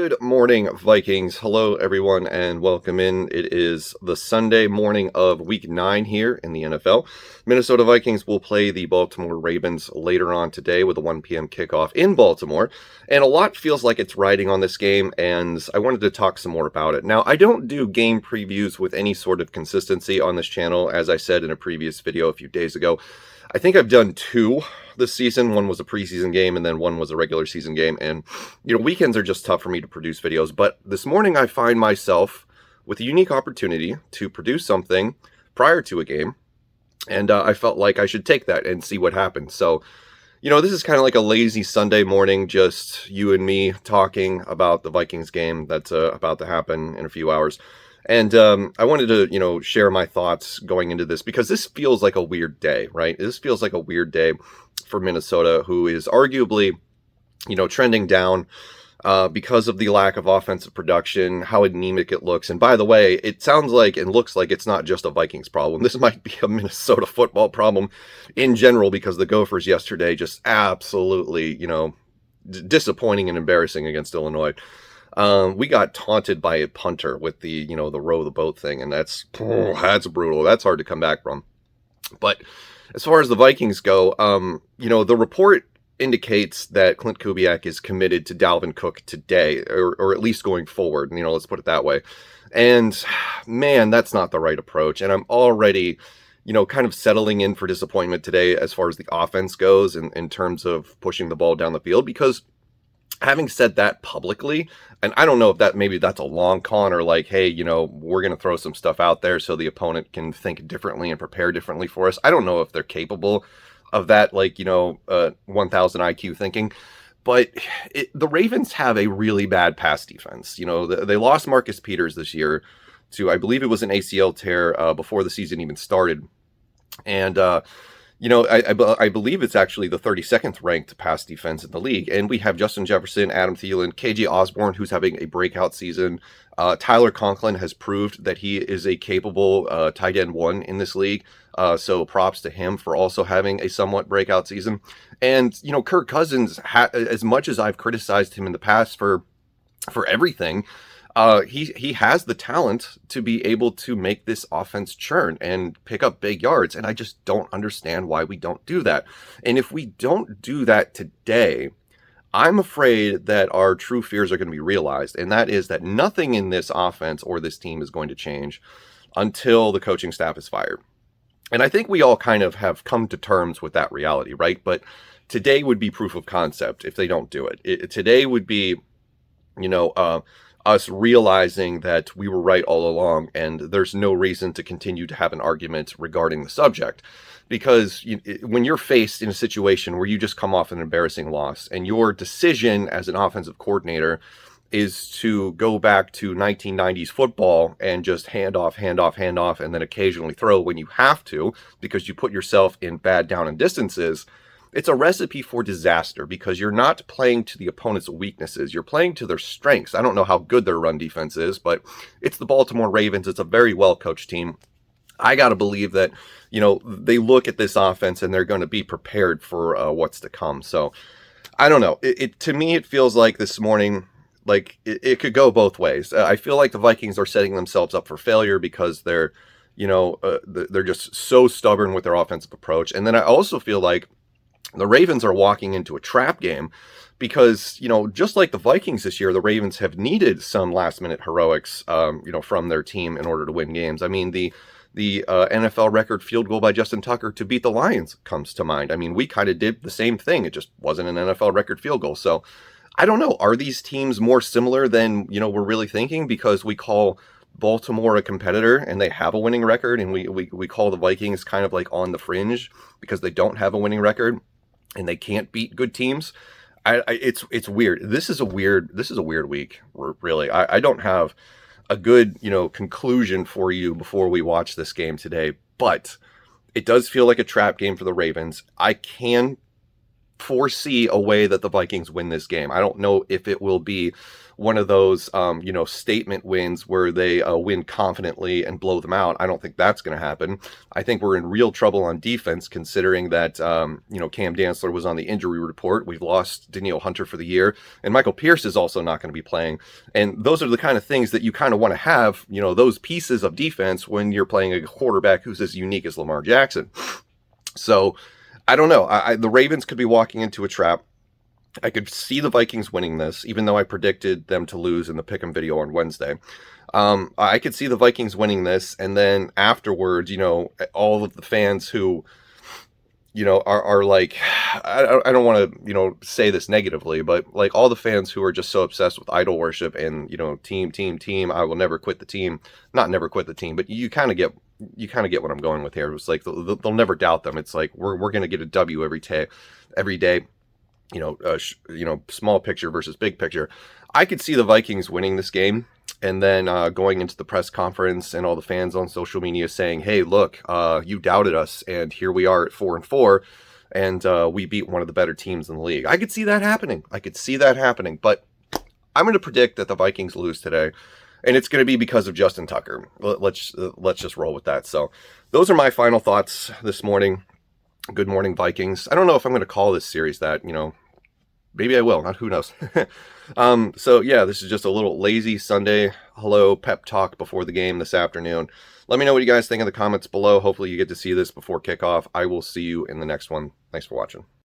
Good morning, Vikings. Hello, everyone, and welcome in. It is the Sunday morning of Week 9 here in the NFL. Minnesota Vikings will play the Baltimore Ravens later on today with a 1 p.m. kickoff in Baltimore, and a lot feels like it's riding on this game, and I wanted to talk some more about it. Now, I don't do game previews with any sort of consistency on this channel, as I said in a previous video a few days ago. I think I've done two this season. One was a preseason game, and then one was a regular season game. And, weekends are just tough for me to produce videos. But this morning, I find myself with a unique opportunity to produce something prior to a game. And I felt like I should take that and see what happens. So, this is kind of like a lazy Sunday morning, just you and me talking about the Vikings game that's about to happen in a few hours. And I wanted to, share my thoughts going into this because this feels like a weird day, right? This feels like a weird day for Minnesota, who is arguably, trending down because of the lack of offensive production, how anemic it looks. And by the way, it sounds like and looks like it's not just a Vikings problem. This might be a Minnesota football problem in general because the Gophers yesterday just absolutely, disappointing and embarrassing against Illinois. We got taunted by a punter with the, the row the boat thing, and that's brutal. That's hard to come back from. But as far as the Vikings go, the report indicates that Clint Kubiak is committed to Dalvin Cook today, or at least going forward. Let's put it that way. And man, that's not the right approach. And I'm already, kind of settling in for disappointment today as far as the offense goes in terms of pushing the ball down the field, because having said that publicly, and I don't know if that's a long con or like, hey, we're going to throw some stuff out there so the opponent can think differently and prepare differently for us. I don't know if they're capable of that, 1,000 IQ thinking. But the Ravens have a really bad pass defense. They lost Marcus Peters this year to, I believe it was an ACL tear before the season even started. And, I believe it's actually the 32nd ranked pass defense in the league. And we have Justin Jefferson, Adam Thielen, KJ Osborne, who's having a breakout season. Tyler Conklin has proved that he is a capable tight end one in this league. So props to him for also having a somewhat breakout season. And, Kirk Cousins, as much as I've criticized him in the past for everything, he has the talent to be able to make this offense churn and pick up big yards. And I just don't understand why we don't do that. And if we don't do that today, I'm afraid that our true fears are going to be realized. And that is that nothing in this offense or this team is going to change until the coaching staff is fired. And I think we all kind of have come to terms with that reality, right? But today would be proof of concept if they don't do it. Today would be, us realizing that we were right all along, and there's no reason to continue to have an argument regarding the subject. Because when you're faced in a situation where you just come off an embarrassing loss, and your decision as an offensive coordinator is to go back to 1990s football and just hand off, and then occasionally throw when you have to, because you put yourself in bad down and distances, it's a recipe for disaster because you're not playing to the opponent's weaknesses. You're playing to their strengths. I don't know how good their run defense is, but it's the Baltimore Ravens. It's a very well-coached team. I got to believe that, they look at this offense and they're going to be prepared for what's to come. So I don't know. To me, it feels like this morning, like it could go both ways. I feel like the Vikings are setting themselves up for failure because they're just so stubborn with their offensive approach. And then I also feel like the Ravens are walking into a trap game because, just like the Vikings this year, the Ravens have needed some last-minute heroics, from their team in order to win games. I mean, the NFL record field goal by Justin Tucker to beat the Lions comes to mind. I mean, we kind of did the same thing. It just wasn't an NFL record field goal. So I don't know. Are these teams more similar than, we're really thinking? Because we call Baltimore a competitor and they have a winning record, and we call the Vikings kind of like on the fringe because they don't have a winning record and they can't beat good teams. It's weird. This is a weird week, really. I don't have a good, conclusion for you before we watch this game today, but it does feel like a trap game for the Ravens. I can foresee a way that the Vikings win this game. I don't know if it will be one of those, statement wins where they win confidently and blow them out. I don't think that's going to happen. I think we're in real trouble on defense, considering that, Cam Dantzler was on the injury report. We've lost Danielle Hunter for the year, and Michael Pierce is also not going to be playing. And those are the kind of things that you kind of want to have, those pieces of defense when you're playing a quarterback who's as unique as Lamar Jackson. So I don't know. The Ravens could be walking into a trap. I could see the Vikings winning this, even though I predicted them to lose in the Pick'em video on Wednesday. I could see the Vikings winning this, and then afterwards, all of the fans who, are like, I don't want to, say this negatively, but like all the fans who are just so obsessed with idol worship and, team, I will never quit the team. Not never quit the team, but you kind of get what I'm going with here. It's like they'll never doubt them. It's like we're going to get a W every day. Small picture versus big picture. I could see the Vikings winning this game, and then going into the press conference and all the fans on social media saying, "Hey, look, you doubted us, and here we are at 4-4, and we beat one of the better teams in the league." I could see that happening. But I'm going to predict that the Vikings lose today, and it's going to be because of Justin Tucker. Let's just roll with that. So, those are my final thoughts this morning. Good morning, Vikings. I don't know if I'm going to call this series that, maybe I will, who knows. So yeah, this is just a little lazy Sunday hello pep talk before the game this afternoon. Let me know what you guys think in the comments below. Hopefully you get to see this before kickoff. I will see you in the next one. Thanks for watching.